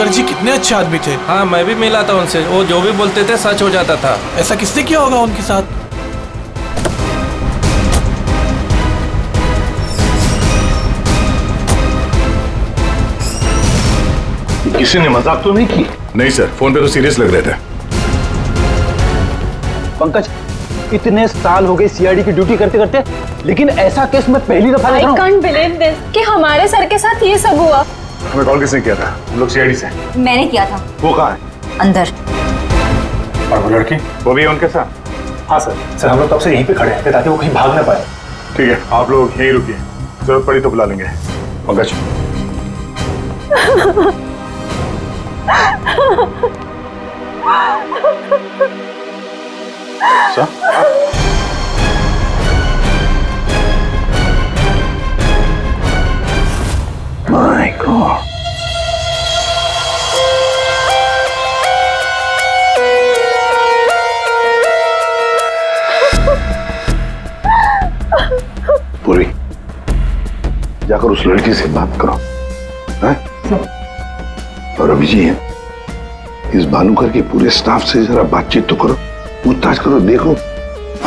मुखर्जी कितने अच्छे आदमी थे। हाँ, मैं भी मिला था उनसे, वो जो भी बोलते थे सच हो जाता था। ऐसा किसने किया होगा उनके साथ? किसी ने मजाक तो नहीं की? नहीं सर, फोन पे तो सीरियस लग रहे थे। पंकज, इतने साल हो गए सीआईडी की ड्यूटी करते करते, लेकिन ऐसा केस मैं पहली दफा देख रहा हूं। I can't believe this कि हमारे सर के साथ ये सब हुआ। हमें कॉल किसने किया था? हम लोग सीआईडी से। मैंने किया था। वो कहाँ है? अंदर। और वो लड़की, वो भी है उनके साथ? हाँ सर, हम लोग तब से यहीं पे खड़े हैं ताकि वो कहीं भाग ना पाए। ठीक है, आप लोग यहीं रुकिए, जरूरत पड़ी तो बुला लेंगे। पंकज। सर? My God. पूरी, जाकर उस लड़की से बात करो, हैं? और अभी जी है, इस भानुकर के पूरे स्टाफ से जरा बातचीत तो करो, पूछताछ करो, देखो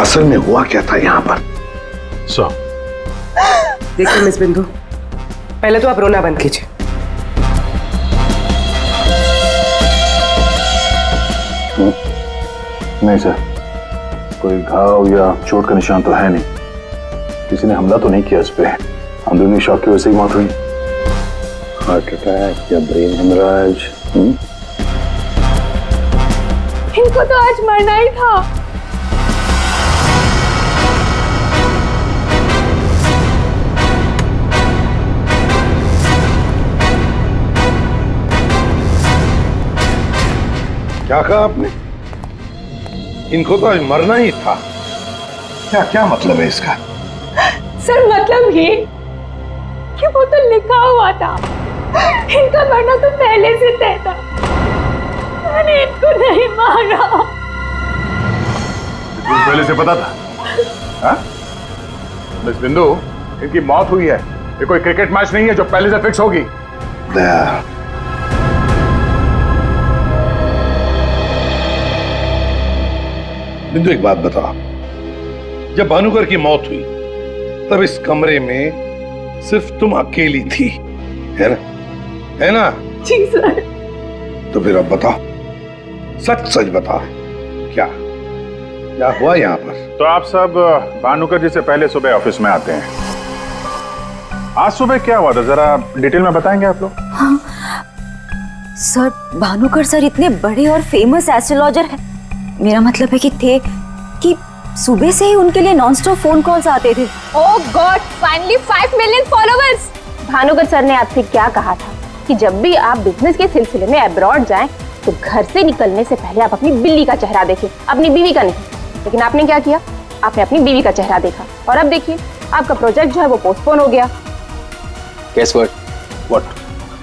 असल में हुआ क्या था यहाँ पर। देखिए मिस बिंदु, पहले तो आप रोना बंद कीजिए। नहीं सर, कोई घाव या चोट का निशान तो है नहीं, किसी ने हमला तो नहीं किया इस पे, अंदरूनी शॉक की वजह से ही मौत हुई। हार्ट अटैक या ब्रेन हेमराज? इनको तो आज मरना ही था। क्या कहा आपने? इनको तो आज मरना ही था। क्या क्या मतलब है इसका? सर मतलब ये कि वो तो लिखा हुआ था, इनका मरना तो पहले से तय था, मैंने इनको नहीं मारा। तुम पहले से पता था? हाँ? मिस बिंदु, इनकी मौत हुई है, ये कोई क्रिकेट मैच नहीं है जो पहले से फिक्स होगी। दया, बिंदु एक बात बताओ, जब भानुकर की मौत हुई तब इस कमरे में सिर्फ तुम अकेली थी, है ना? है ना? जी सर। तो फिर अब बताओ, सच सच बताओ, क्या क्या हुआ यहाँ पर? तो आप सब भानुकर जी से पहले सुबह ऑफिस में आते हैं। आज सुबह क्या हुआ था, जरा डिटेल में बताएंगे आप लोग? हाँ सर, भानुकर सर इतने बड़े और फेमस एस्ट्रोलॉजर हैं, मेरा मतलब है कि सुबह से ही उनके लिए नॉन स्टॉप फोन कॉल्स आते थे। Oh god, finally 5 million followers. Bhanukar sir ने आपसे क्या कहा था कि जब भी आप बिजनेस के सिलसिले में अब्रॉड जाएं तो घर से निकलने से पहले आप अपनी बिल्ली का चेहरा देखें, अपनी बीवी का नहीं। लेकिन आपने क्या किया? आपने अपनी बीवी का चेहरा देखा और अब देखिए आपका प्रोजेक्ट जो है वो पोस्टपोन हो गया। Guess what?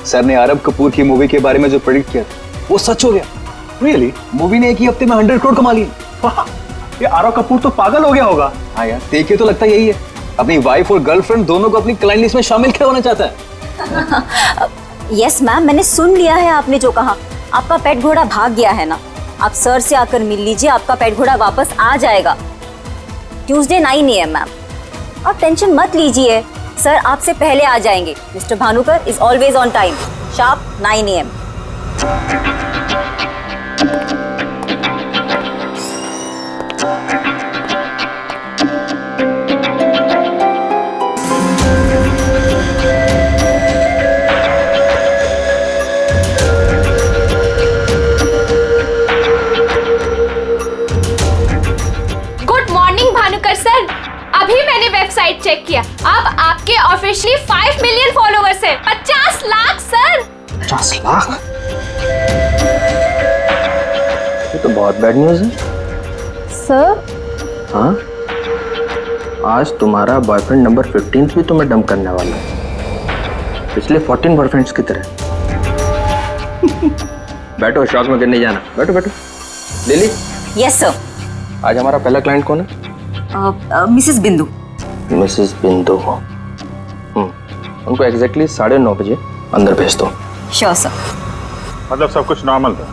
सर ने आरब कपूर की मूवी के बारे में जो प्रेडिक्ट किया था वो सच हो गया। Really? मूवी ने एक ही हफ्ते में 100 करोड़ कमा लिए। ये आरब कपूर तो पागल हो गया होगा। हाँ यार, देख के तो लगता यही है, अपनी वाइफ और गर्लफ्रेंड दोनों को अपनी क्लाइंट लिस्ट में शामिल करवाना चाहता है। यस मैम, मैंने सुन लिया है आपने जो कहा। आपका पेट घोड़ा भाग गया है ना, आप सर से आकर मिल लीजिए, आपका पेट घोड़ा वापस आ जाएगा ट्यूसडे 9 AM मैम। आप टेंशन मत लीजिए, सर आपसे पहले आ जाएंगे। Mister Bhanukar is always on time, sharp 9 AM। अभी मैंने वेबसाइट चेक किया, अब आपके ऑफिशियली 5 मिलियन फॉलोअर्स हैं। 50 लाख सर। 50 लाख? ये तो बहुत बैड न्यूज है सर। हाँ, आज तुम्हारा बॉयफ्रेंड नंबर 15 भी तुम्हें डंप करने वाला है, पिछले 14 बॉयफ्रेंड्स की तरह। बैठो, शॉक में गिरने जाना। बैठो बैठो। लिली। Yes sir. आज हमारा पहला क्लाइंट कौन है? मिसेस बिंदु। मिसेस बिंदु। उनको एग्जैक्टली 9:30 बजे अंदर भेज दो। Sure sir. मतलब सब कुछ नॉर्मल था?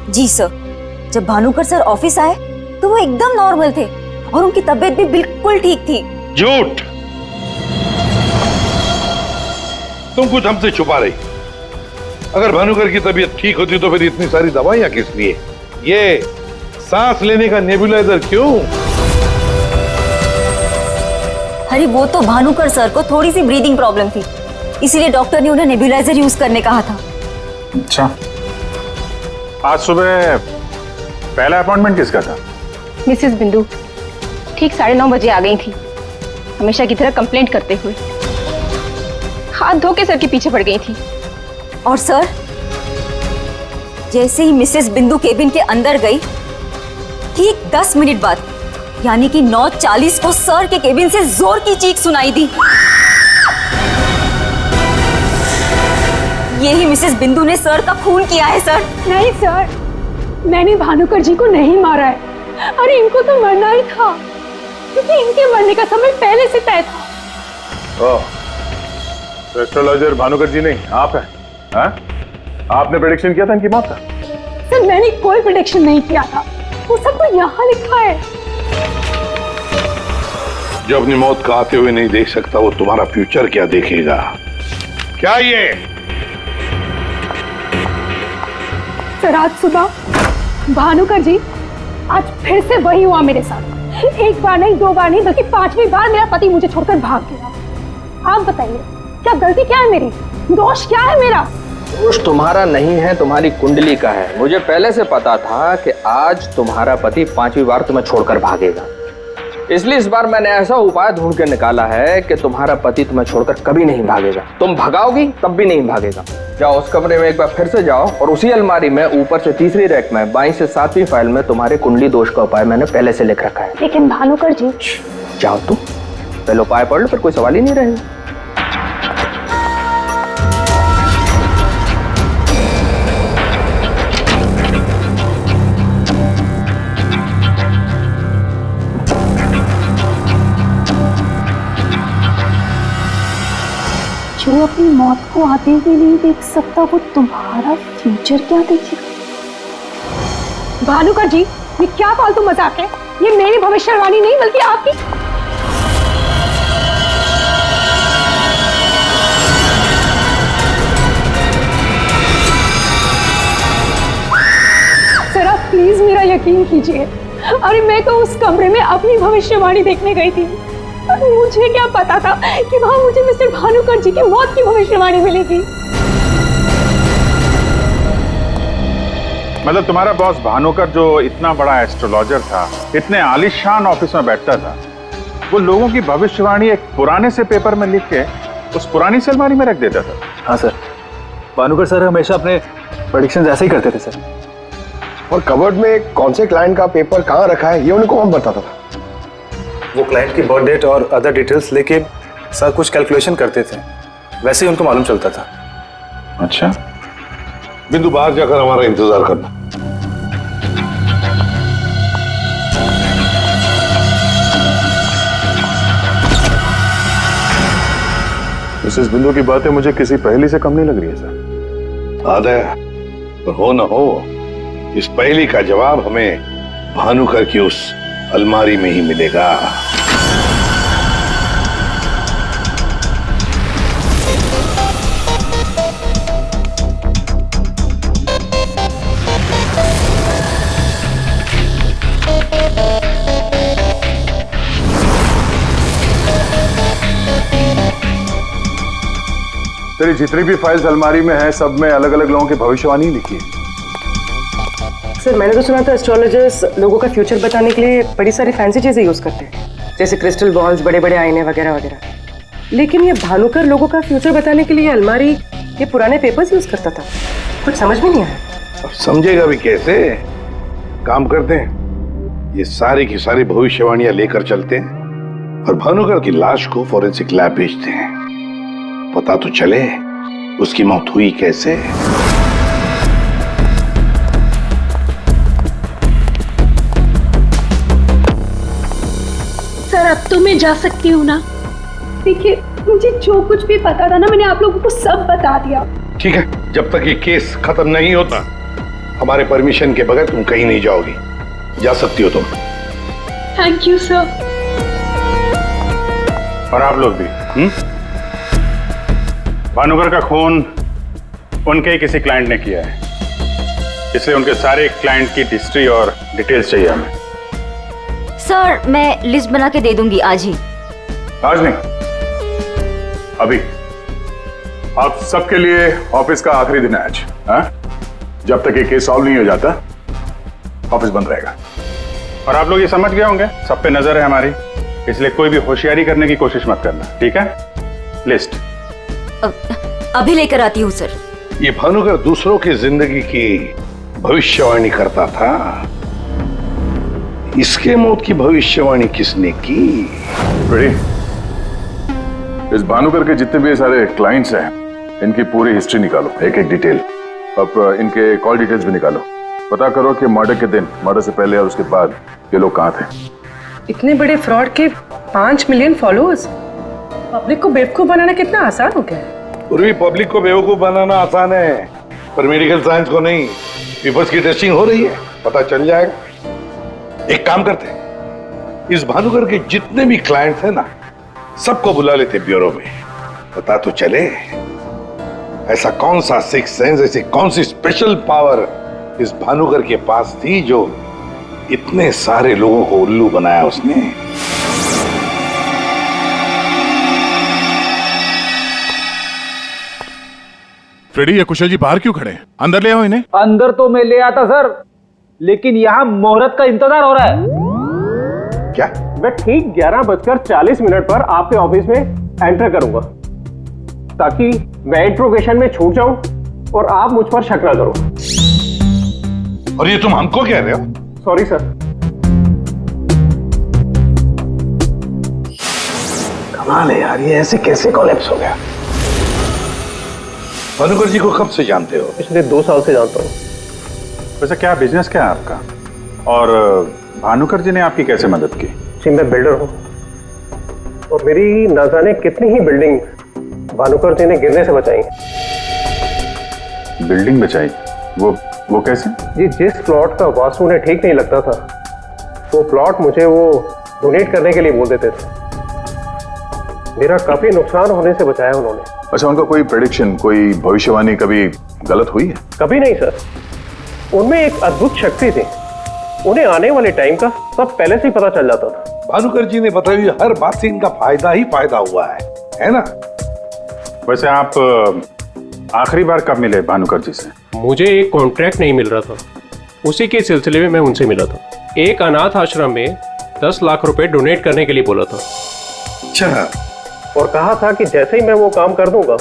जी सर, जब भानुकर सर ऑफिस आए तो वो एकदम नॉर्मल थे और उनकी तबीयत भी बिल्कुल ठीक थी। झूठ! तुम कुछ हमसे छुपा रही। अगर भानुकर की तबीयत ठीक होती तो फिर इतनी सारी दवाइयां किस लिए? ये सांस लेने का नेबुलाइजर क्यों? अरे वो तो भानुकर सर को थोड़ी सी ब्रीदिंग प्रॉब्लम थी, इसीलिए डॉक्टर ने उन्हें नेबुलाइजर यूज करने कहा था। अच्छा, आज सुबह पहला अपॉइंटमेंट किसका था? मिसेस बिंदु ठीक 9:30 बजे आ गई थी, हमेशा की तरह कंप्लेंट करते हुए। हाथ धो के सर के पीछे पड़ गई थी। और सर, जैसे ही मिसेस बिंदु केबिन के अंदर गई, ठीक 10 मिनट बाद यानी कि 9:40 को सर के केबिन से जोर की चीख सुनाई दी। यही मिसेस बिंदु ने सर का खून किया है सर। नहीं सर, मैंने भानुकर जी को नहीं मारा है। अरे इनको तो मरना ही था, क्योंकि इनके मरने का समय पहले से तय था। तो एस्ट्रोलॉजर भानुकर जी नहीं, आप हैं? हाँ? आपने प्रेडिक्शन किया था इनकी मौत का? सर मैंने कोई प्रेडिक्शन नहीं किया था, वो सब तो यहाँ लिखा है। जो अपनी मौत का आते हुए नहीं देख सकता, वो तुम्हारा फ्यूचर क्या देखेगा? क्या ये? सर आज सुबह भानुकर जी, आज फिर से वही हुआ मेरे साथ। एक बार नहीं, 2 बार नहीं, बल्कि 5वीं बार मेरा पति मुझे छोड़कर भाग गया। आप बताइए, क्या गलती क्या है मेरी? दोष क्या है मेरा? दोष तुम्हारा नहीं है, तुम्हारी कुंडली का है। मुझे पहले से पता था कि आज तुम्हारा पति 5वीं बार तुम्हें छोड़कर भागेगा, इसलिए इस बार मैंने ऐसा उपाय ढूंढ कर निकाला है कि तुम्हारा पति तुम्हें छोड़कर कभी नहीं भागेगा। तुम भगाओगी तब भी नहीं भागेगा। जाओ उस कमरे में एक बार फिर से जाओ और उसी अलमारी में ऊपर से 3री रैक में 22 से 7वीं फाइल में तुम्हारे कुंडली दोष का उपाय मैंने पहले से लिख रखा है। लेकिन भानुकर जी। जाओ तुम पहले उपाय पढ़ लो, फिर कोई सवाल ही नहीं रहेगा। जो अपनी मौत को आते हुए नहीं देख सकता, वो तुम्हारा फ्यूचर क्या देखेगा? भानुकर जी, ये क्या फालतू मजाक है? ये मेरी भविष्यवाणी नहीं बल्कि आपकी। सर आप प्लीज मेरा यकीन कीजिए। अरे मैं तो उस कमरे में अपनी भविष्यवाणी देखने गई थी। मुझे क्या पता था कि वहां मुझे मिस्टर भानुकर जी की मौत की भविष्यवाणी मिलेगी। मतलब तुम्हारा बॉस भानुकर जो इतना बड़ा एस्ट्रोलॉजर था, इतने आलीशान ऑफिस में बैठता था, वो लोगों की भविष्यवाणी एक पुराने से पेपर में लिख के उस पुरानी से अलमारी में रख देता था। हाँ सर, भानुकर सर हमेशा अपने प्रेडिक्शंस ऐसे ही करते थे सर। और कबर्ड में कौन से क्लाइंट का पेपर कहाँ रखा है, ये उनको कौन बताता था? वो क्लाइंट की बर्थ डेट और अदर डिटेल्स लेके सर कुछ कैलकुलेशन करते थे, वैसे ही उनको मालूम चलता था। अच्छा, बिंदु बाहर जाकर हमारा इंतजार करना। मिसेस बिंदु की बातें मुझे किसी पहेली से कम नहीं लग रही है सर। आदे, पर हो न हो, इस पहेली का जवाब हमें भानुकर की उस अलमारी में ही मिलेगा। तेरी जितनी भी फाइल्स अलमारी में है, सब में अलग अलग लोगों की भविष्यवाणी लिखी है। सर मैंने तो सुना था एस्ट्रोलॉजर्स लोगों का फ्यूचर बताने के लिए बड़ी सारी फैंसी चीजें यूज करते हैं, जैसे क्रिस्टल बॉल्स, बड़े बड़े आईने वगैरह वगैरह। लेकिन ये भानुकर लोगों का फ्यूचर बताने के लिए अलमारी, ये पुराने पेपर्स यूज करता था। कुछ समझ में नहीं आया। अब समझेगा भी कैसे? काम करते हैं, ये सारी की सारी भविष्यवाणियां लेकर चलते हैं और भानुकर की लाश को फॉरेंसिक लैब भेजते हैं। पता तो चले उसकी मौत हुई कैसे। सर अब तो मैं जा सकती हूँ ना? देखिए मुझे जो कुछ भी पता था ना, मैंने आप लोगों को सब बता दिया। ठीक है, जब तक ये केस खत्म नहीं होता हमारे परमिशन के बगैर तुम कहीं नहीं जाओगी। जा सकती हो तुम। Thank you sir. और आप लोग भी। भानुकर का खून उनके ही किसी क्लाइंट ने किया है, इसलिए उनके सारे क्लाइंट की हिस्ट्री और डिटेल्स चाहिए हमें। सर मैं लिस्ट बना के दे दूंगी आज ही। आज नहीं, अभी। आप सबके लिए ऑफिस का आखिरी दिन है आज। हाँ? जब तक ये केस सॉल्व नहीं हो जाता ऑफिस बंद रहेगा। और आप लोग ये समझ गए होंगे, सब पे नजर है हमारी, इसलिए कोई भी होशियारी करने की कोशिश मत करना, ठीक है? लिस्ट अभी लेकर आती हूँ सर। ये भानुकर दूसरों की जिंदगी की भविष्यवाणी करता था, इसके मौत की भविष्यवाणी किसने की? रेडी? इस भानुकर के जितने भी सारे क्लाइंट्स हैं, इनकी पूरी हिस्ट्री निकालो, एक एक डिटेल। अब इनके कॉल डिटेल्स भी निकालो। पता करो कि मर्डर के दिन, मर्डर से पहले और उसके बाद ये लोग कहाँ थे। इतने बड़े फ्रॉड के 5 मिलियन फॉलोअर्स। पब्लिक को बेवकूफ बनाना कितना आसान हो गया है। पूरी पब्लिक को बेवकूफ बनाना आसान है, पर मेडिकल साइंस को नहीं। पेपर्स की टेस्टिंग हो रही है, पता चल जाएगा। एक काम करते हैं, इस भानुकर के जितने भी क्लाइंट्स हैं ना, सबको बुला लेते ब्यूरो में। पता तो चले ऐसा कौन सा सिक्स सेंस, ऐसी कौन सी स्पेशल पावर इस भानुकर के पास थी जो इतने सारे लोगों को उल्लू बनाया उसने। फ्रेडी, ये कुशल जी बाहर क्यों खड़े हैं? अंदर ले आओ इन्हें। अंदर तो मैं ले आता सर, लेकिन यहाँ मुहूर्त का इंतजार हो रहा है। क्या? मैं ठीक 11:40 पर आपके ऑफिस में एंटर करूंगा, ताकि मैं इंट्रोगेशन में छूट जाऊं और आप मुझ पर शक न करो। और ये तुम हमको कह रहे हो? Sorry sir. कमाल है यार, ये ऐसे कैसे कोलैप्स हो गया? भानुकर जी को कब से जानते हो? पिछले 2 साल से जानता हूँ। वैसे क्या बिजनेस क्या है आपका, और भानुकर जी ने आपकी कैसे मदद की? जी मैं बिल्डर हूँ, और मेरी ना जाने कितनी ही बिल्डिंग भानुकर जी ने गिरने से बचाई। बिल्डिंग बचाई? वो कैसे? जी जिस प्लॉट का वास्तु ने ठीक नहीं लगता था, वो प्लॉट मुझे वो डोनेट करने के लिए बोल देते थे। मेरा काफी नुकसान होने से बचाया उन्होंने। अच्छा, उनका कोई प्रेडिक्शन, कोई भविष्यवाणी कभी गलत हुई है? कभी नहीं सर, उनमें एक अद्भुत शक्ति थी। उन्हें आने वाले टाइम का सब पहले से ही पता चल जाता था। भानुकर जी ने बताई हुई हर बात से इनका फायदा ही फायदा हुआ है ना? वैसे आप आखिरी बार कब मिले भानुकर जी से? मुझे एक कॉन्ट्रैक्ट नहीं मिल रहा था, उसी के सिलसिले में मैं उनसे मिला था। एक अनाथ आश्रम में 10 लाख रुपए डोनेट करने के लिए बोला था। अच्छा। और कहा था कि जैसे ही मैं वो काम कर दूंगा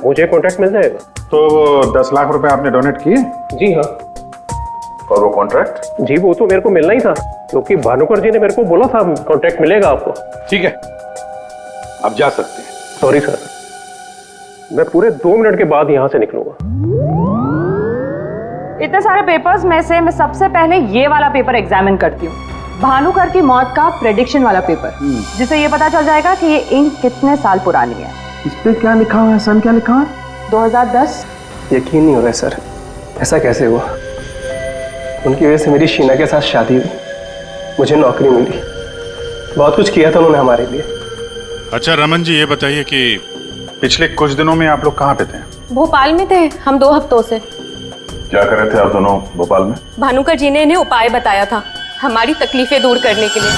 मुझे कॉन्ट्रैक्ट मिल जाएगा। तो 10 लाख रुपए आपने डोनेट किए? जी हाँ। और वो कॉन्ट्रैक्ट? जी वो तो मेरे को मिलना ही था, क्योंकि भानुकर जी ने मेरे को बोला था कॉन्ट्रैक्ट मिलेगा आपको। ठीक है, आप जा सकते हैं। सॉरी सर, मैं पूरे 2 मिनट के बाद यहाँ से निकलूंगा। इतने सारे पेपर्स में से मैं सबसे पहले ये वाला पेपर एग्जामिन करती हूँ, भानुकर की मौत का प्रेडिक्शन वाला पेपर, जिससे ये पता चल जाएगा कि ये इंक कितने साल पुरानी है। इस पे क्या लिखा हुआ है? सन क्या लिखा है? 2010। यकीन नहीं हो रहा है सर, ऐसा कैसे हुआ? उनकी वजह से मेरी शीना के साथ शादी हुई, मुझे नौकरी मिली, बहुत कुछ किया था उन्होंने हमारे लिए। अच्छा रमन जी, ये बताइए कि पिछले कुछ दिनों में आप लोग कहाँ पे थे? भोपाल में थे हम 2 हफ्तों से। क्या कर रहे थे आप दोनों भोपाल में? भानुकर जी ने इन्हें उपाय बताया था हमारी तकलीफें दूर करने के लिए।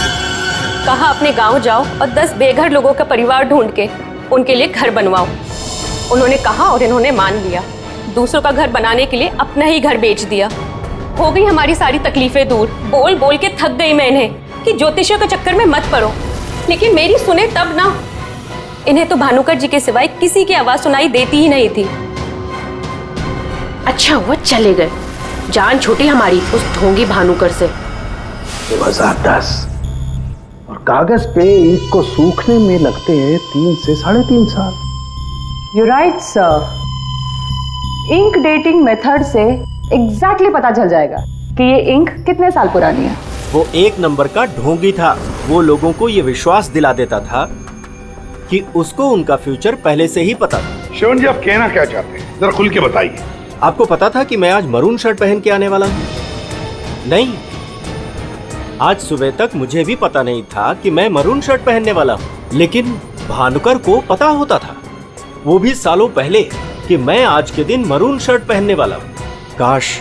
कहा अपने गांव जाओ और 10 बेघर लोगों का परिवार ढूंढ के उनके लिए घर बनवाओ। उन्होंने कहा और इन्होंने मान लिया। दूसरों का घर बनाने के लिए अपना ही घर बेच दिया। हो गई हमारी सारी तकलीफें दूर। बोल बोल के थक गई मैं इन्हें कि ज्योतिषियों के चक्कर में मत पड़ो, लेकिन मेरी सुने तब ना। इन्हें तो भानुकर जी के सिवाय किसी की आवाज सुनाई देती ही नहीं थी। अच्छा हुआ चले गए, जान छूटी हमारी उस ढोंगी भानुकर से। 2010 और कागज पे ईंट को सूखने में लगते हैं 3 से 3.5 साल। You right sir, ink dating method से एग्जैक्टली पता चल जाएगा कि ये इंक कितने साल पुरानी है। वो एक नंबर का ढोंगी था। वो लोगों को ये विश्वास दिला देता था कि उसको उनका फ्यूचर पहले से ही पता था। श्रवण जी, आप कहना क्या चाहते हैं, जरा खुल के बताइए। आपको पता था कि मैं आज मरून शर्ट पहन के आने वाला हूँ? नहीं, आज सुबह तक मुझे भी पता नहीं था कि मैं मरून शर्ट पहनने वाला हूँ, लेकिन भानुकर को पता होता था, वो भी सालों पहले, कि मैं आज के दिन मरून शर्ट पहनने वाला हूँ। काश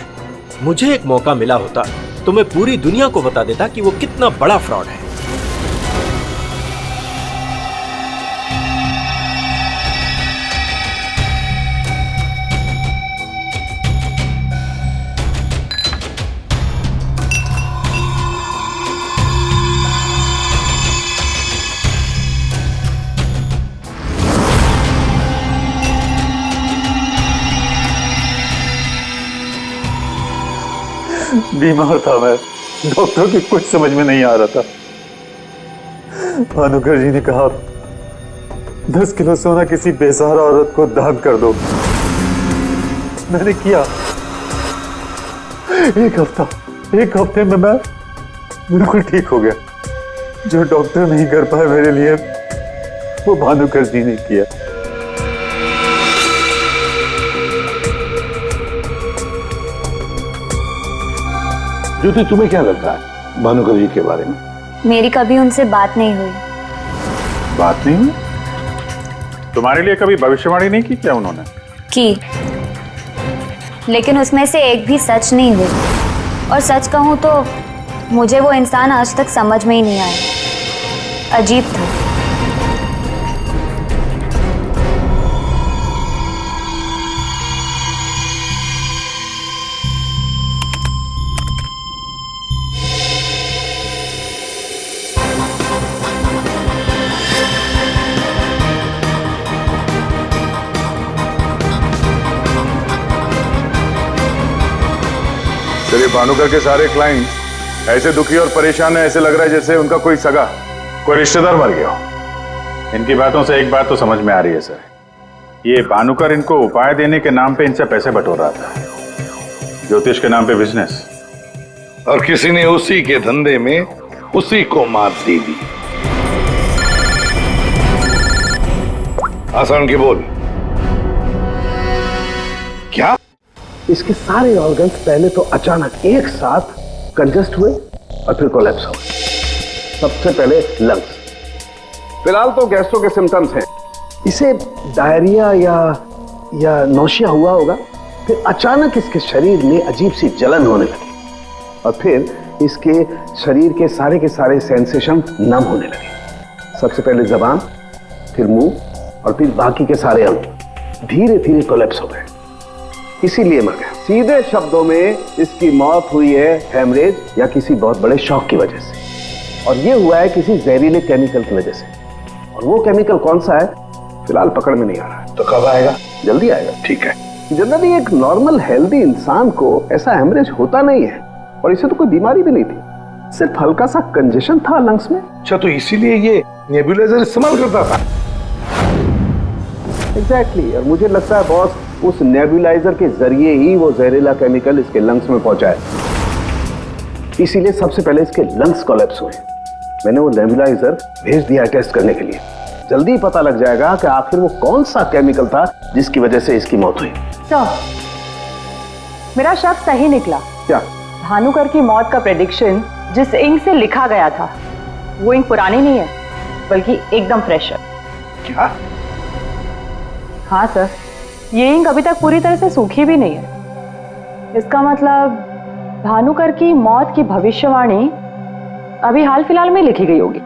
मुझे एक मौका मिला होता तो मैं पूरी दुनिया को बता देता कि वो कितना बड़ा फ्रॉड है। बीमार था मैं, डॉक्टर की कुछ समझ में नहीं आ रहा था। भानुकर जी ने कहा 10 किलो सोना किसी बेसहारा औरत को दान कर दो। मैंने किया। एक हफ्ते में मैं बिल्कुल ठीक हो गया। जो डॉक्टर नहीं कर पाए मेरे लिए, वो भानुकर जी ने किया। ज्योति, तुम्हें क्या लगता है भानुकर जी के बारे में? मेरी कभी उनसे बात नहीं हुई। बात नहीं हुई? तुम्हारे लिए कभी भविष्यवाणी नहीं की क्या उन्होंने? की, लेकिन उसमें से एक भी सच नहीं हुई। और सच कहूं तो मुझे वो इंसान आज तक समझ में ही नहीं आया। अजीब था। चलिए, भानुकर के सारे क्लाइंट ऐसे दुखी और परेशान है, ऐसे लग रहा है जैसे उनका कोई सगा, कोई रिश्तेदार मर गया हो। इनकी बातों से एक बात तो समझ में आ रही है सर, ये भानुकर इनको उपाय देने के नाम पे इनसे पैसे बटोर रहा था, ज्योतिष के नाम पे बिजनेस, और किसी ने उसी के धंधे में उसी को मात दे दी। आसान की बोल। क्या? इसके सारे ऑर्गन्स पहले तो अचानक एक साथ कंजस्ट हुए और फिर कोलैप्स हो गए। सबसे पहले लंग्स। फिलहाल तो गैस्ट्रो के सिम्टम्स हैं। इसे डायरिया या नौशिया हुआ होगा। फिर अचानक इसके शरीर में अजीब सी जलन होने लगी और फिर इसके शरीर के सारे सेंसेशन नम होने लगे। सबसे पहले जबान, फिर मुंह और फिर बाकी के सारे अंग धीरे धीरे कोलैप्स हो गए। इसीलिए मर गया। सीधे शब्दों में इसकी मौत हुई है हेमरेज या किसी बहुत बड़े शॉक की वजह से, और ये हुआ है किसी जहरीले केमिकल की वजह से। और वो केमिकल कौन सा है फिलहाल पकड़ में नहीं आ रहा है। तो कब आएगा? जल्दी आएगा। ठीक है। जनरली एक नॉर्मल हेल्दी इंसान को ऐसा हेमरेज होता नहीं है, और इसे तो कोई बीमारी भी नहीं थी, सिर्फ हल्का सा कंजेशन था लंग्स में। अच्छा, तो इसीलिए ये नेबुलाइजर इस्तेमाल करता था? एग्जैक्टली। और मुझे लगता है बॉस, उस नेबुलाइजर के जरिए ही वो जहरीला केमिकल इसके लंग्स में पहुंचा है। इसीलिए सबसे पहले इसके लंग्स कोलैप्स हुए। मैंने वो नेबुलाइजर भेज दिया टेस्ट करने के लिए। जल्दी पता लग जाएगा कि आखिर वो कौन सा केमिकल था जिसकी वजह से इसकी मौत हुई। सर, मेरा शक सही निकला। क्या? भानुकर की मौत का प्रेडिक्शन जिस इंक से लिखा गया था, वो इंक पुरानी नहीं है, बल्कि एकदम फ्रेश है। क्या? हाँ सर, ये इंक अभी तक पूरी तरह से सूखी भी नहीं है। इसका मतलब भानुकर की मौत की भविष्यवाणी अभी हाल फिलहाल में लिखी गई होगी।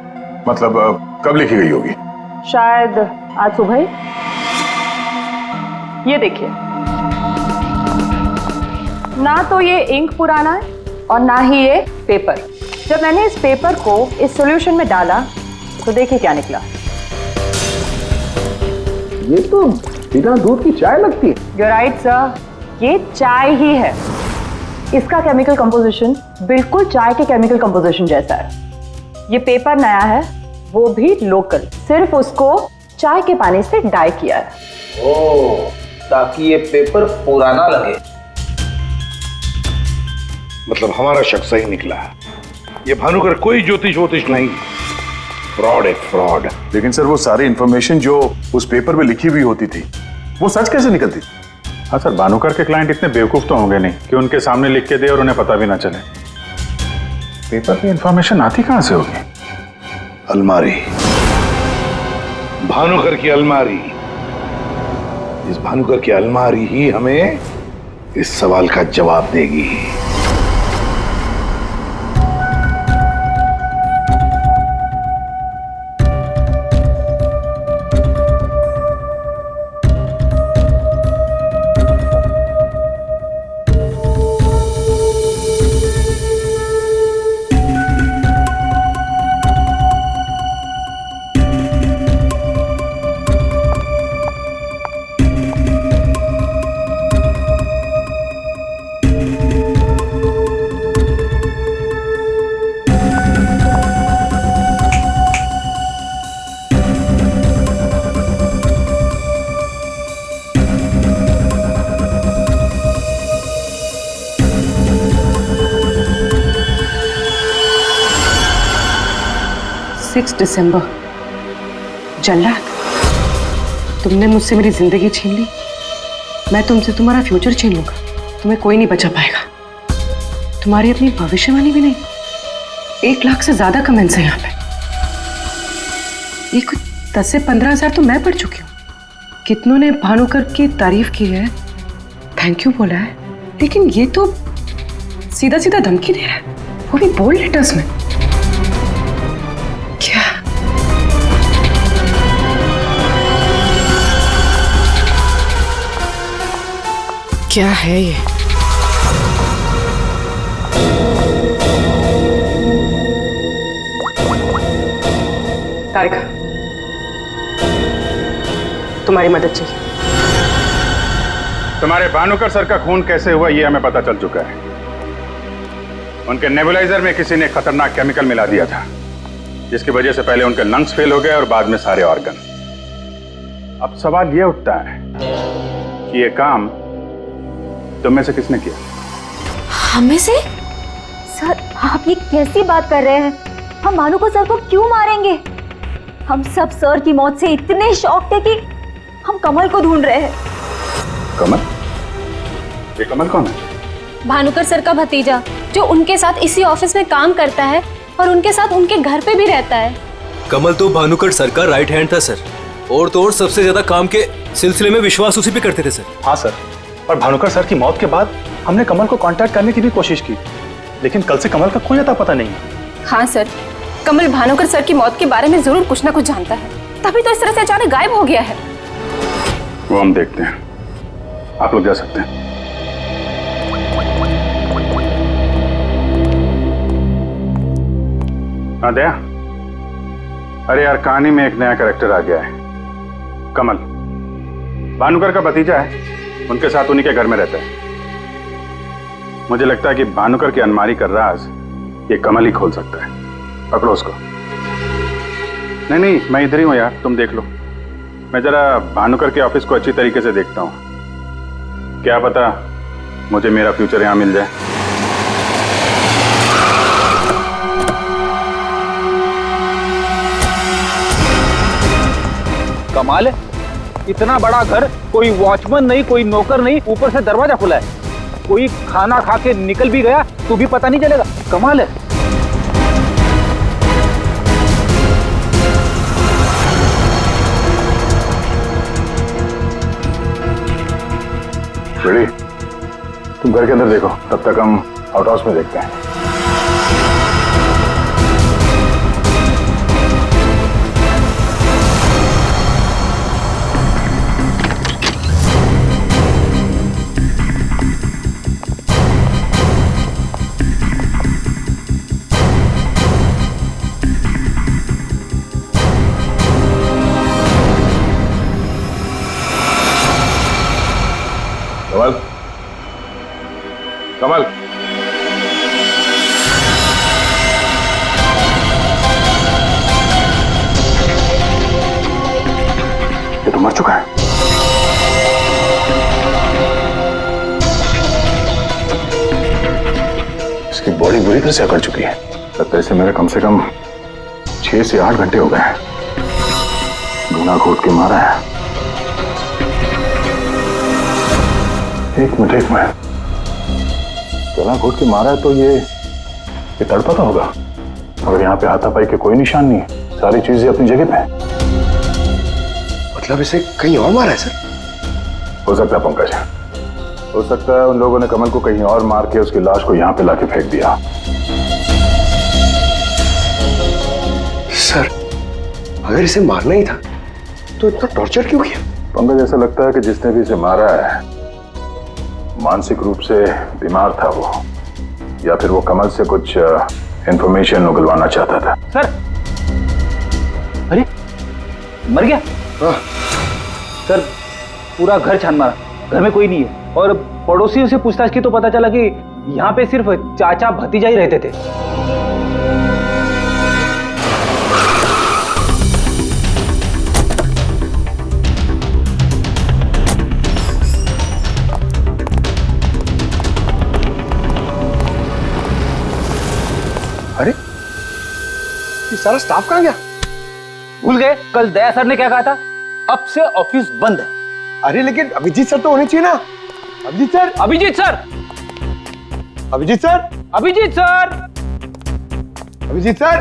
मतलब कब लिखी गई होगी? शायद आज सुबह ही। ये देखिए, ना तो ये इंक पुराना है और ना ही ये पेपर। जब मैंने इस पेपर को इस सॉल्यूशन में डाला तो देखिए क्या निकला। ये तो बिना दूध की चाय लगती है। You're right, sir. ये चाय ही है। इसका केमिकल कंपोजिशन बिल्कुल चाय के केमिकल कंपोजिशन जैसा है। ये पेपर नया है, वो भी लोकल, सिर्फ उसको चाय के पानी से डाई किया है। ओह, ताकि ये पेपर पुराना लगे। मतलब हमारा शक सही निकला है। ये भानुकर कोई ज्योतिष नहीं, फ्रॉड है, फ्रॉड। लेकिन सर, वो सारी इंफॉर्मेशन जो उस पेपर में लिखी हुई होती थी, वो सच कैसे निकलती? हाँ सर, भानुकर के क्लाइंट इतने बेवकूफ तो होंगे नहीं कि उनके सामने लिख के दे और उन्हें पता भी ना चले। पेपर पे इंफॉर्मेशन आती कहां से होगी? अलमारी, भानुकर की अलमारी। इस भानुकर की अलमारी ही हमें इस सवाल का जवाब देगी। दिसंबर। जल्लाद, तुमने मुझसे मेरी जिंदगी छीन ली, मैं तुमसे तुम्हारा फ्यूचर छीन लूंगा। तुम्हें कोई नहीं बचा पाएगा। तुम्हारी अपनी भविष्यवाणी भी नहीं। 1 लाख से ज्यादा कमेंट्स हैं यहाँ पे। ये कुछ 10 से 15 हजार तो मैं पढ़ चुकी हूँ। कितनों ने भानुकर की तारीफ की है, थैंक यू बोला है, लेकिन ये तो सीधा सीधा धमकी दे रहा है, वो भी बोल्ड लेटर्स में। क्या है ये? तारिका, तुम्हारी मदद चाहिए। तुम्हारे भानुकर सर का खून कैसे हुआ ये हमें पता चल चुका है। उनके नेबुलाइजर में किसी ने खतरनाक केमिकल मिला दिया था, जिसकी वजह से पहले उनके लंग्स फेल हो गए और बाद में सारे ऑर्गन। अब सवाल ये उठता है कि ये काम तुम में से किसने किया? हमें से? सर, आप ये कैसी बात कर रहे हैं? हम भानुकर सर को क्यों मारेंगे? हम सब सर की मौत से इतने शॉक थे कि हम कमल को ढूंढ रहे हैं। कमल? ये कमल कौन है? भानुकर सर का भतीजा, जो उनके साथ इसी ऑफिस में काम करता है और उनके साथ उनके घर पे भी रहता है। कमल तो भानुकर सर का राइट हैंड था सर, और तो और सबसे ज्यादा काम के सिलसिले में विश्वास उसी पे करते थे सर। हाँ सर, और भानुकर सर की मौत के बाद हमने कमल को कांटेक्ट करने की भी कोशिश की, लेकिन कल से कमल का कोई अता पता नहीं है। हाँ सर, कमल भानुकर सर की मौत के बारे में जरूर कुछ ना कुछ जानता है, तभी तो इस तरह से अचानक गायब हो गया है। वो हम देखते हैं, आप लोग जा सकते हैं। हाँ दया, अरे यार, कहानी में एक नया कैरेक्टर आ गया है, कमल। भानुकर का भतीजा है, उनके साथ उन्हीं के घर में रहता है। मुझे लगता है कि भानुकर की अलमारी का राज ये कमल ही खोल सकता है। पकड़ो उसको। नहीं, मैं इधर ही हूं यार, तुम देख लो। मैं जरा भानुकर के ऑफिस को अच्छी तरीके से देखता हूं, क्या पता मुझे मेरा फ्यूचर यहां मिल जाए। कमाल है, इतना बड़ा घर, कोई वॉचमैन नहीं, कोई नौकर नहीं, ऊपर से दरवाजा खुला है। कोई खाना खा के निकल भी गया तो भी पता नहीं चलेगा। कमाल है। रेडी? तुम घर के अंदर देखो, तब तक हम आउट हाउस में देखते हैं। कमल, कमल, ये तो मर चुका है। इसकी बॉडी बुरी तरह से अकड़ चुकी है। लगता है इसे मेरे कम से कम 6 से 8 घंटे हो गए हैं। बिना घोट के मारा है। एक मिनट गला घोट के मारा है तो ये तड़पता होगा, मगर यहाँ पे हाथापाई के कोई निशान नहीं है, सारी चीजें अपनी जगह पे हैं। मतलब इसे कहीं और मारा है सर? हो सकता है पंकज, हो सकता है उन लोगों ने कमल को कहीं और मार के उसकी लाश को यहाँ पे लाके फेंक दिया। सर अगर इसे मारना ही था तो इतना टॉर्चर क्यों किया? पंकज, ऐसा लगता है कि जिसने भी इसे मारा है मानसिक रूप से बीमार था वो, या फिर वो कमल से कुछ इंफॉर्मेशन उगलवाना चाहता था। सर, अरे मर गया? सर पूरा घर छान मारा, घर में कोई नहीं है, और पड़ोसियों से पूछताछ की तो पता चला कि यहाँ पे सिर्फ चाचा भतीजा ही रहते थे। अरे ये सारा स्टाफ कहाँ गया? भूल गए कल दया सर ने क्या कहा था, अब से ऑफिस बंद है। अरे लेकिन अभिजीत सर तो होने चाहिए ना। Abhijit sir, Abhijit sir, Abhijit sir, Abhijit sir, Abhijit sir,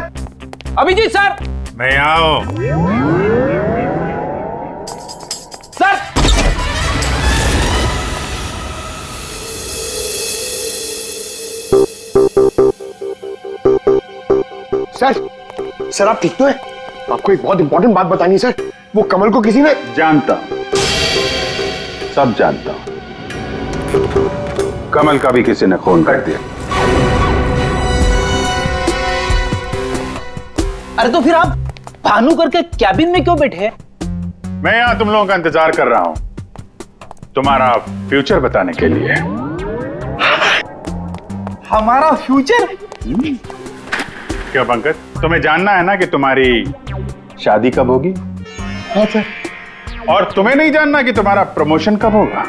Abhijit sir, मैं आओ। सर सर, सर आप ठीक तो हैं? आपको एक बहुत इंपॉर्टेंट बात बतानी है सर। वो कमल को किसी ने... जानता हूं, सब जानता हूं। कमल का भी किसी ने खून कर दिया। अरे तो फिर आप भानुकर के कैबिन में क्यों बैठे हैं? मैं यहां तुम लोगों का इंतजार कर रहा हूं, तुम्हारा फ्यूचर बताने के लिए। हमारा फ्यूचर? क्या पंकज, तुम्हें जानना है ना कि तुम्हारी शादी कब होगी? हाँ सर। और तुम्हें नहीं जानना कि तुम्हारा प्रमोशन कब होगा?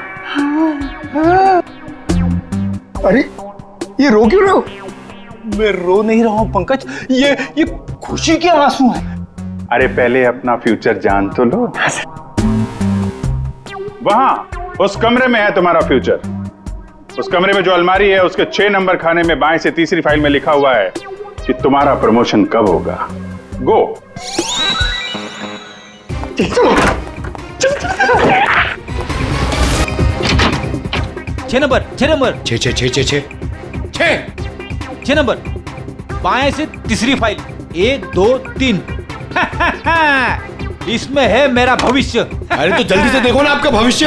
अरे ये रो क्यों रहे हो? मैं रो नहीं रहा हूं पंकज, ये खुशी के आंसू हैं। अरे पहले अपना फ्यूचर जान तो लो। वहां उस कमरे में है तुम्हारा फ्यूचर। उस कमरे में जो अलमारी है उसके 6 नंबर खाने में बाएं से तीसरी फाइल में लिखा हुआ है कि तुम्हारा प्रमोशन कब होगा। गो। 6 नंबर, 6 नंबर, 6 नंबर, बाएं से तीसरी फाइल, 1 2 3। इसमें है मेरा भविष्य। अरे तो जल्दी से देखो ना आपका भविष्य।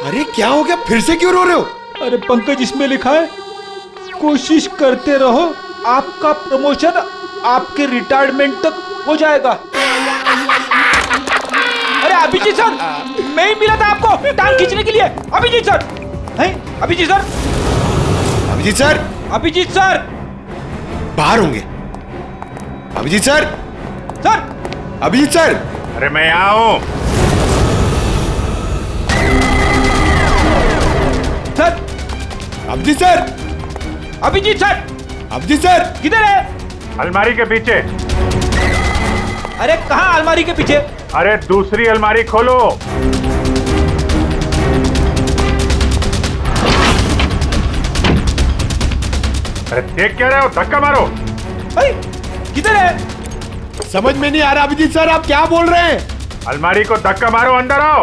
अरे क्या हो गया, फिर से क्यों रो रहे हो? अरे पंकज, इसमें लिखा है कोशिश करते रहो, आपका प्रमोशन आपके रिटायरमेंट तक हो जाएगा। अरे अभिजीत सर, मैं ही मिला था आपको टांग खींचने के लिए। अभिजीत सर, हैं? Abhijit sir, Abhijit sir, Abhijit sir बाहर होंगे। Abhijit sir, sir, Abhijit sir. अरे मैं यहाँ हूं। Sir, Abhijit sir, Abhijit sir, Abhijit sir किधर है? अलमारी के पीछे। अरे कहाँ अलमारी के पीछे? अरे दूसरी अलमारी खोलो। अरे देख क्या रहे हो, धक्का मारो। अरे किधर है? समझ में नहीं आ रहा अभिजीत सर, आप क्या बोल रहे हैं? अलमारी को धक्का मारो, अंदर आओ।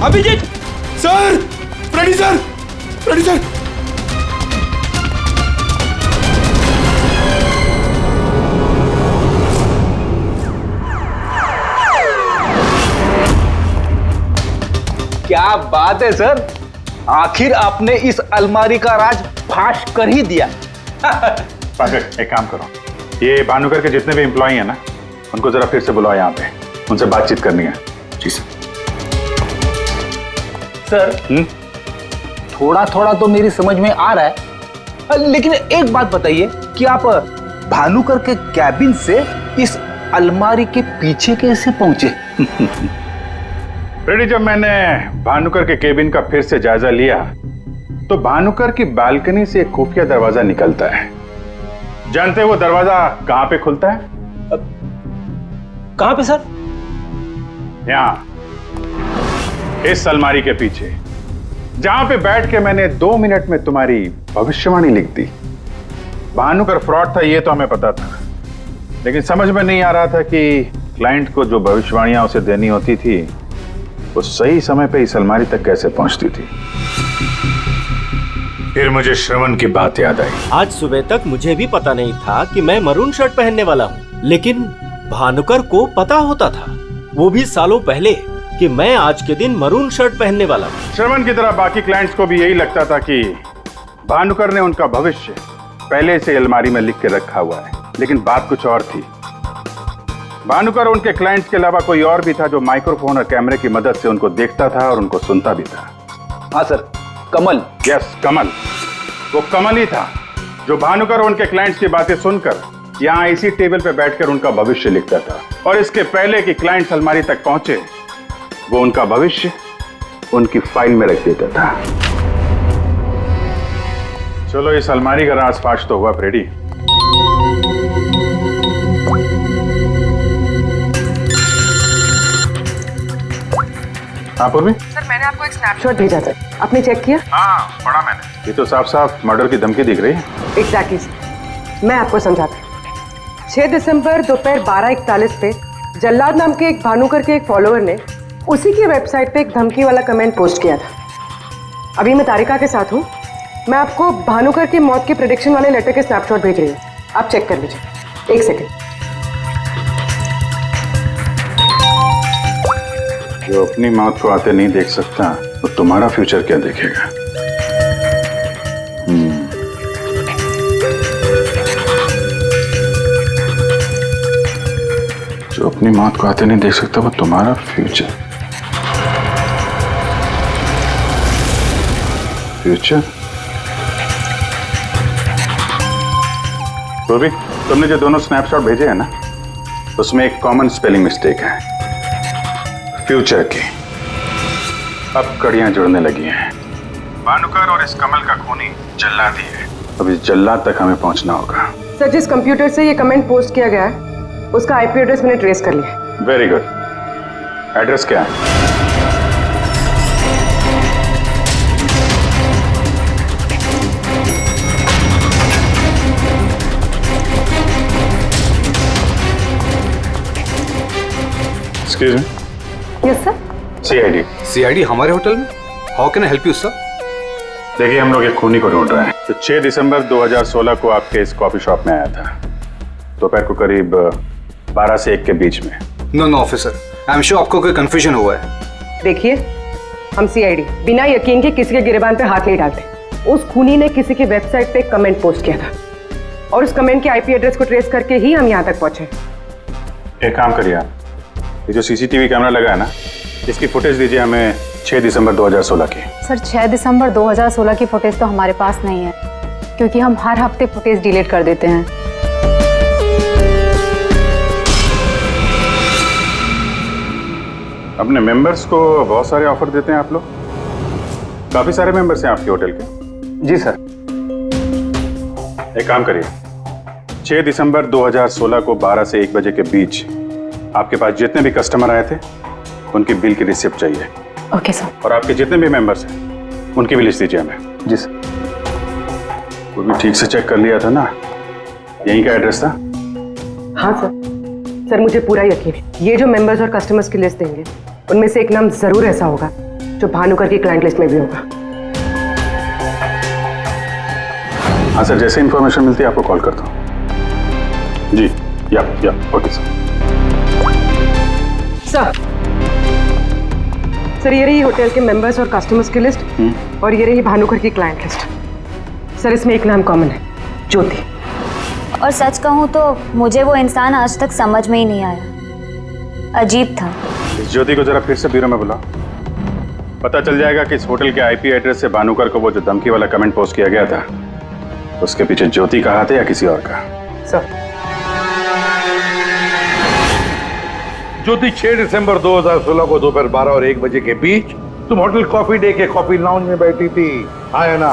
Abhijit sir, Freddy sir, Freddy sir. क्या बात है सर, आखिर आपने इस अलमारी का राज फाश कर ही दिया। पंकज, एक काम करो, ये भानुकर के जितने भी एम्प्लॉय हैं ना, उनको जरा फिर से बुलाओ यहाँ पे, उनसे बातचीत करनी है। जी सर। सर, थोड़ा थोड़ा तो मेरी समझ में आ रहा है, लेकिन एक बात बताइए कि आप भानुकर के कैबिन से इस अलमारी के पीछे कैसे पहुंचे? रेडी, जब मैंने भानुकर के केबिन का फिर से जायजा लिया तो भानुकर की बालकनी से एक खुफिया दरवाजा निकलता है। जानते हैं वो दरवाजा कहां पे खुलता है? कहाँ पे सर? यहाँ, इस अलमारी के पीछे, जहां पे बैठ के मैंने 2 मिनट में तुम्हारी भविष्यवाणी लिख दी। भानुकर फ्रॉड था ये तो हमें पता था, लेकिन समझ में नहीं आ रहा था कि क्लाइंट को जो भविष्यवाणियां उसे देनी होती थी वो सही समय पे इस अलमारी तक कैसे पहुंचती थी। फिर मुझे श्रवण की बात याद आई। आज सुबह तक मुझे भी पता नहीं था कि मैं मरून शर्ट पहनने वाला हूँ, लेकिन भानुकर को पता होता था, वो भी सालों पहले, कि मैं आज के दिन मरून शर्ट पहनने वाला हूँ। श्रवण की तरह बाकी क्लाइंट्स को भी यही लगता था कि भानुकर ने उनका भविष्य पहले से अलमारी में लिख के रखा हुआ है, लेकिन बात कुछ और थी। भानुकर उनके क्लाइंट्स के अलावा कोई और भी था जो माइक्रोफोन और कैमरे की मदद से उनको देखता था और उनको सुनता भी था। हाँ सर, कमल। यस, कमल। वो कमल ही था जो भानुकर उनके क्लाइंट्स की बातें सुनकर यहाँ इसी टेबल पे बैठकर उनका भविष्य लिखता था, और इसके पहले कि क्लाइंट्स अलमारी तक पहुंचे वो उनका भविष्य उनकी फाइल में रख देता था। चलो इस अलमारी का राज फाश तो हुआ फ्रेडी। हाँ पूर्वी? सर मैंने आपको एक स्नैपशॉट भेजा था, आपने चेक किया? हाँ पढ़ा मैंने। ये तो साफ साफ मर्डर की धमकी दिख रही है। एग्जैक्टली सर, मैं आपको समझाता हूँ। 6 दिसंबर दोपहर 12:41 पे जल्लाद नाम के एक भानुकर के एक फॉलोअर ने उसी की वेबसाइट पे एक धमकी वाला कमेंट पोस्ट किया था। अभी मैं तारिका के साथ हूँ, मैं आपको भानुकर की मौत के प्रेडिक्शन वाले लेटर के स्नैपशॉट भेज रही हूँ, आप चेक कर लीजिए। 1 सेकेंड। जो अपनी मौत को आते नहीं देख सकता तो तुम्हारा फ्यूचर क्या देखेगा? जो अपनी मौत को आते नहीं देख सकता वो तुम्हारा फ्यूचर। फ्यूचर? तो भी तुमने जो दोनों स्नैपशॉट भेजे हैं ना, उसमें एक कॉमन स्पेलिंग मिस्टेक है, फ्यूचर की। अब कड़ियां जुड़ने लगी हैं। भानुकर और इस कमल का खूनी जल्लाद ही है। अब इस जल्लाद तक हमें पहुंचना होगा। सर जिस कंप्यूटर से ये कमेंट पोस्ट किया गया है उसका आईपी एड्रेस मैंने ट्रेस कर लिया। Very good. एड्रेस क्या है? Excuse me. Yes sir. CID. CID हमारे होटल में? How can I help you sir? देखिए हम लोग एक खूनी को ढूंढ रहे हैं। तो 6 दिसंबर 2016 को आपके इस कॉफी शॉप में आया था, दोपहर को करीब 12 से 1 के बीच में। No officer, I am sure आपको कोई कंफ्यूजन हुआ है। देखिए हम सीआईडी बिना यकीन के किसी के गिरबान पे हाथ नहीं डालते। उस खूनी ने किसी की वेबसाइट पे एक कमेंट पोस्ट किया था और उस कमेंट के आईपी एड्रेस को ट्रेस करके ही हम यहाँ तक पहुंचे। एक काम करिए आप, ये जो सीसीटीवी कैमरा लगा है ना, इसकी फुटेज दीजिए हमें 6 दिसंबर 2016 की। सर 6 दिसंबर 2016 की फुटेज तो हमारे पास नहीं है, क्योंकि हम हर हफ्ते फुटेज डिलीट कर देते हैं। अपने मेंबर्स को बहुत सारे ऑफर देते हैं आप लोग? काफी सारे मेंबर्स हैं आपके होटल के? जी सर। एक काम करिए, 6 दिसंबर 2016 को 12 से 1 बजे के बीच आपके पास जितने भी कस्टमर आए थे उनकी बिल की रिसिप्ट चाहिए। Okay sir. और आपके जितने भी मेंबर्स हैं उनकी भी लिस्ट दीजिए हमें। जी सर। वो भी ठीक से चेक कर लिया था ना? यहीं का एड्रेस था? हाँ सर मुझे पूरा यकीन है ये जो मेंबर्स और कस्टमर्स की लिस्ट देंगे उनमें से एक नाम जरूर ऐसा होगा जो भानुकर की क्लाइंट लिस्ट में भी होगा। हाँ सर, जैसे इंफॉर्मेशन मिलती है आपको कॉल करता हूँ। जी या ओके सर। सर ये रही होटल के मेंबर्स और कस्टमर्स की लिस्ट और ये रही भानुकर की क्लाइंट लिस्ट। सर इसमें एक नाम कॉमन है, ज्योति। और सच कहूँ तो मुझे वो इंसान आज तक समझ में ही नहीं आया, अजीब था। इस ज्योति को जरा फिर से ब्यूरो में बुलाओ, पता चल जाएगा कि इस होटल के आईपी एड्रेस से भानुकर को वो जो धमकी वाला कमेंट पोस्ट किया गया था उसके पीछे ज्योति का हाथ है या किसी और का। सर ज्योति 6 दिसंबर 2016 को दोपहर 12 और 1 बजे के बीच तुम होटल कॉफी डे के कॉफी लाउंज में बैठी थी, हाँ या ना?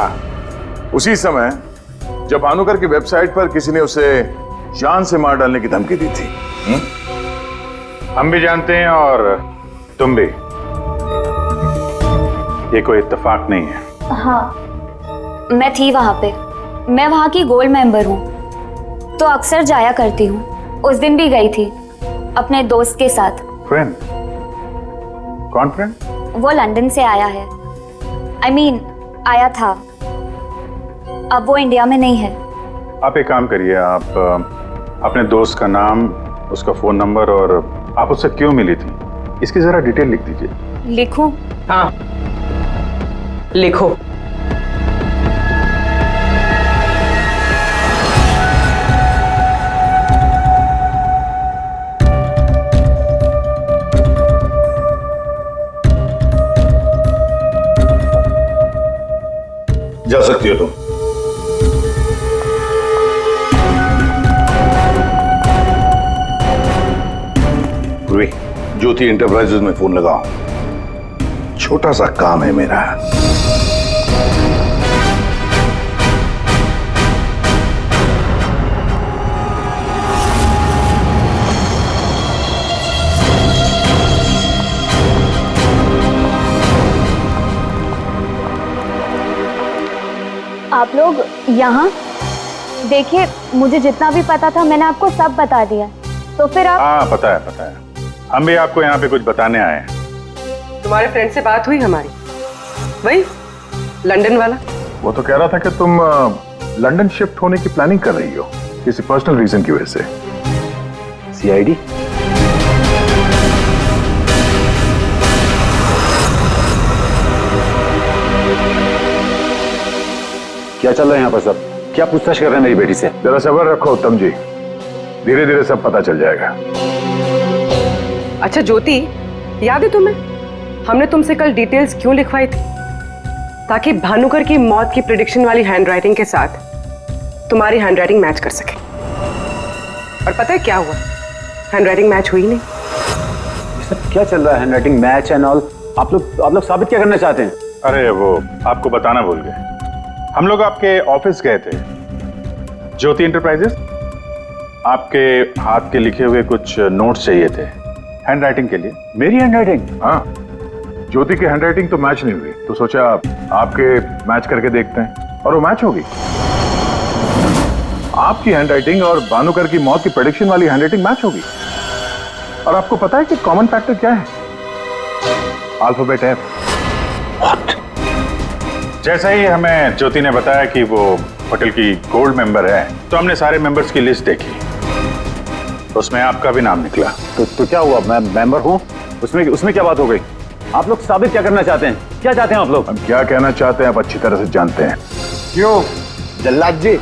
उसी समय जब भानुकर की वेबसाइट पर किसी ने उसे जान से मार डालने की धमकी दी थी। हम भी जानते हैं और तुम भी। ये कोई इत्तेफाक नहीं है। हाँ, मैं थी वहां पे। मैं वहां की गोल्ड मेंबर हूँ, तो अक्सर जाया करती हूँ। उस दिन भी गई थी अपने दोस्त के साथ। फ्रेंड? कौन फ्रेंड? वो लंदन से आया है। I mean, आया था। अब वो इंडिया में नहीं है। आप एक काम करिए, आप अपने दोस्त का नाम, उसका फोन नंबर और आप उससे क्यों मिली थी, इसकी जरा डिटेल लिख दीजिए। लिखूं? हाँ, लिखो। जा सकती हो तुम। पूर्वी, ज्योति इंटरप्राइजेज में फोन लगाओ, छोटा सा काम है मेरा। आप लोग यहाँ देखिए, मुझे जितना भी पता था मैंने आपको सब बता दिया। तो फिर आप? हाँ, पता है पता है। हम भी आपको यहाँ पे कुछ बताने आए हैं। तुम्हारे फ्रेंड से बात हुई हमारी, वही लंदन वाला। वो तो कह रहा था कि तुम लंदन शिफ्ट होने की प्लानिंग कर रही हो किसी पर्सनल रीजन की वजह से। सीआईडी? क्या चल रहा है यहाँ पर सब? क्या पूछताछ कर रहे हैं मेरी बेटी से? जरा सब्र रखो उत्तम जी, धीरे धीरे सब पता चल जाएगा। अच्छा ज्योति, याद है तुम्हें हमने तुमसे कल डिटेल्स क्यों लिखवाई थी? ताकि भानुकर की मौत की प्रिडिक्शन वाली हैंडराइटिंग के साथ तुम्हारी हैंडराइटिंग मैच कर सके। और पता है क्या हुआ? हैंडराइटिंग मैच हुई नहीं। सब क्या चल रहा है? Handwriting match and all? आप लोग साबित क्या करना चाहते हैं? अरे वो आपको बताना भूल गए, हम लोग आपके ऑफिस गए थे, ज्योति इंटरप्राइजेस। आपके हाथ के लिखे हुए कुछ नोट्स चाहिए थे हैंडराइटिंग के लिए। मेरी हैंडराइटिंग? हाँ, ज्योति की हैंडराइटिंग तो मैच नहीं हुई, तो सोचा आपके मैच करके देखते हैं, और वो मैच होगी। आपकी हैंडराइटिंग और भानुकर की मौत की प्रेडिक्शन वाली हैंडराइटिंग मैच होगी। और आपको पता है कि कॉमन फैक्टर क्या है? Alphabet F. जैसा ही हमें ज्योति ने बताया कि वो होटल की गोल्ड मेंबर है, तो हमने सारे मेंबर्स की लिस्ट देखी, तो उसमें आपका भी नाम निकला। तो क्या हुआ? मैं मेंबर हूँ, उसमें क्या बात हो गई? आप लोग साबित क्या करना चाहते हैं? क्या चाहते हैं आप लोग? हम क्या कहना चाहते हैं आप अच्छी तरह से जानते हैं। क्यों जल्लाद जी?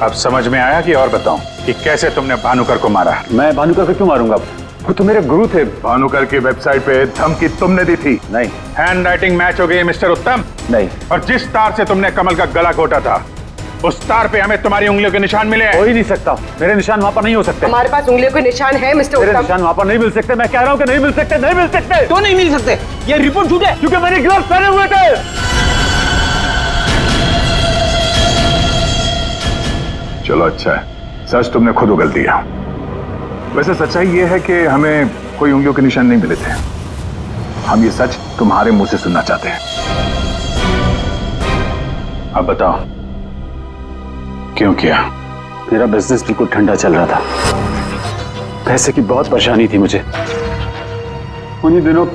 अब समझ में आया कि और बताऊं कि कैसे तुमने भानुकर को मारा? मैं भानुकर को क्यों मारूंगा? वो तो मेरे गुरु थे। भानुकर की वेबसाइट पे धमकी तुमने दी थी। नहीं। हैंडराइटिंग मैच हो गई मिस्टर उत्तम। नहीं। और जिस तार से तुमने कमल का गला घोटा था, उस तार पे हमें तुम्हारी उंगलियों के निशान मिले। हो ही नहीं सकता, मेरे निशान वहां पर नहीं हो सकते। हमारे पास उंगलियों के निशान है मिस्टर उत्तम। मेरे निशान वहां पर नहीं मिल सकते। मैं कह रहा हूँ कि नहीं मिल सकते, नहीं मिल सकते। तो नहीं मिल सकते, ये रिपोर्ट झूठ है, क्योंकि मैंने ग्लव्स पहने हुए थे। चलो अच्छा है, सच तुमने खुद उगल दिया। वैसे सच्चाई ये है कि हमें कोई उंगलियों के निशान नहीं मिले थे। हम ये सच तुम्हारे मुंह से सुनना चाहते हैं। अब बताओ क्यों किया? मेरा बिजनेस बिल्कुल ठंडा चल रहा था, पैसे की बहुत परेशानी थी मुझे। उन्हीं दिनों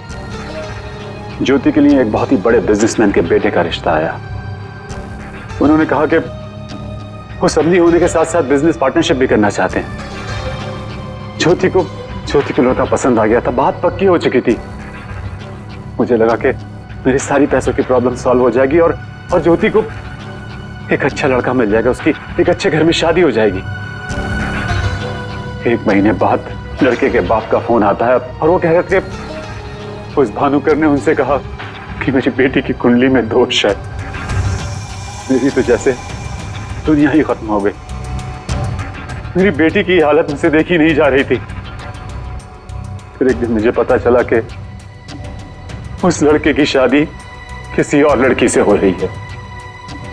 ज्योति के लिए एक बहुत ही बड़े बिजनेसमैन के बेटे का रिश्ता आया। उन्होंने कहा कि वो समधी होने के साथ साथ बिजनेस पार्टनरशिप भी करना चाहते हैं। ज्योति को लड़का पसंद आ गया था, बात पक्की हो चुकी थी। मुझे लगा कि मेरी सारी पैसों की प्रॉब्लम सॉल्व हो जाएगी और ज्योति को एक अच्छा लड़का मिल जाएगा, उसकी एक अच्छे घर में शादी हो जाएगी। 1 महीने बाद लड़के के बाप का फोन आता है और वो कह रहे थे उस भानुकर ने उनसे कहा कि मेरी बेटी की कुंडली में दोष है। मेरी तो जैसे दुनिया ही खत्म हो गई। मेरी बेटी की हालत मुझसे देखी नहीं जा रही थी। फिर एक दिन मुझे पता चला कि उस लड़के की शादी किसी और लड़की से हो रही है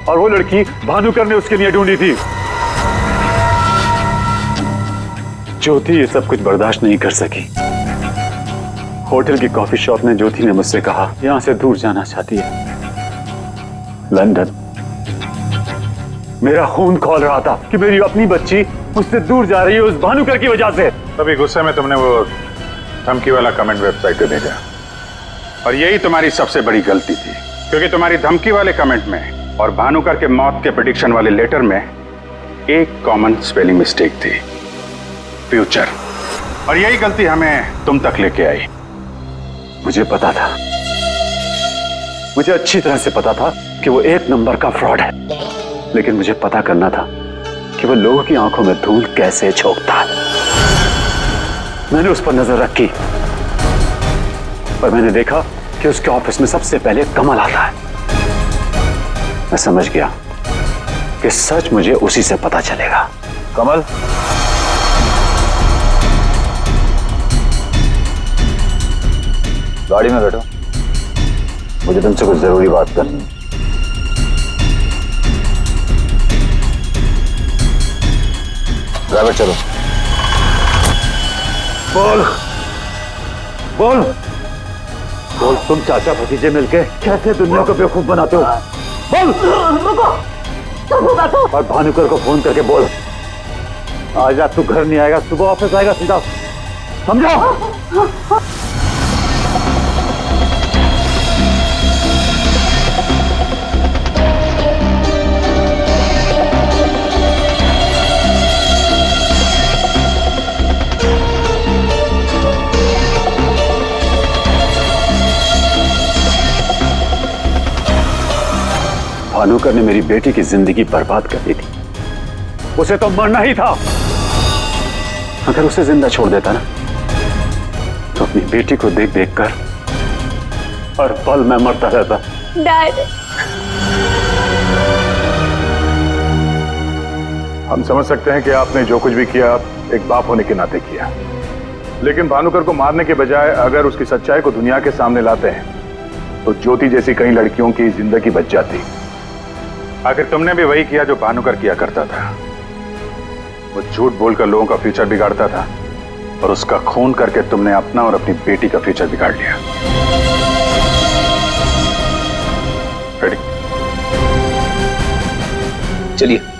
और वो लड़की भानुकर ने उसके लिए ढूंढी थी। ज्योति ये सब कुछ बर्दाश्त नहीं कर सकी। होटल की कॉफी शॉप में ज्योति ने मुझसे कहा यहां से दूर जाना चाहती है, लंदन। मेरा खून खौल रहा था कि मेरी अपनी बच्ची मुझसे दूर जा रही है उस भानुकर की वजह से। तभी गुस्से में तुमने वो धमकी वाला कमेंट वेबसाइट पे भेजा, और यही तुम्हारी सबसे बड़ी गलती थी, क्योंकि तुम्हारी धमकी वाले कमेंट में और भानुकर के मौत के प्रेडिक्शन वाले लेटर में एक कॉमन स्पेलिंग मिस्टेक थी, फ्यूचर। और यही गलती हमें तुम तक लेके आई। मुझे पता था, मुझे अच्छी तरह से पता था कि वो एक नंबर का फ्रॉड है, लेकिन मुझे पता करना था कि वो लोगों की आंखों में धूल कैसे झोंकता है। मैंने उस पर नजर रखी और मैंने देखा कि उसके ऑफिस में सबसे पहले कमल आता है। मैं समझ गया कि सच मुझे उसी से पता चलेगा। कमल, गाड़ी में बैठो, मुझे तुमसे कुछ जरूरी बात करनी है। ड्राइवर चलो। बोल बोल बोल, तुम चाचा भतीजे मिलके कैसे दुनिया को बेवकूफ बनाते हो? बोल। और भानुकर को फोन करके बोल आज रात तू घर नहीं आएगा, सुबह ऑफिस आएगा सीधा, समझो? भानुकर ने मेरी बेटी की जिंदगी बर्बाद कर दी थी, उसे तो मरना ही था। अगर उसे जिंदा छोड़ देता ना तो अपनी बेटी को देख देख कर हर पल मैं मरता रहता। डैड, हम समझ सकते हैं कि आपने जो कुछ भी किया एक बाप होने के नाते किया, लेकिन भानुकर को मारने के बजाय अगर उसकी सच्चाई को दुनिया के सामने लाते हैं तो ज्योति जैसी कई लड़कियों की जिंदगी बच जाती। आखिर तुमने भी वही किया जो भानुकर किया करता था। वो झूठ बोलकर लोगों का फ्यूचर बिगाड़ता था और उसका खून करके तुमने अपना और अपनी बेटी का फ्यूचर बिगाड़ लिया। चलिए।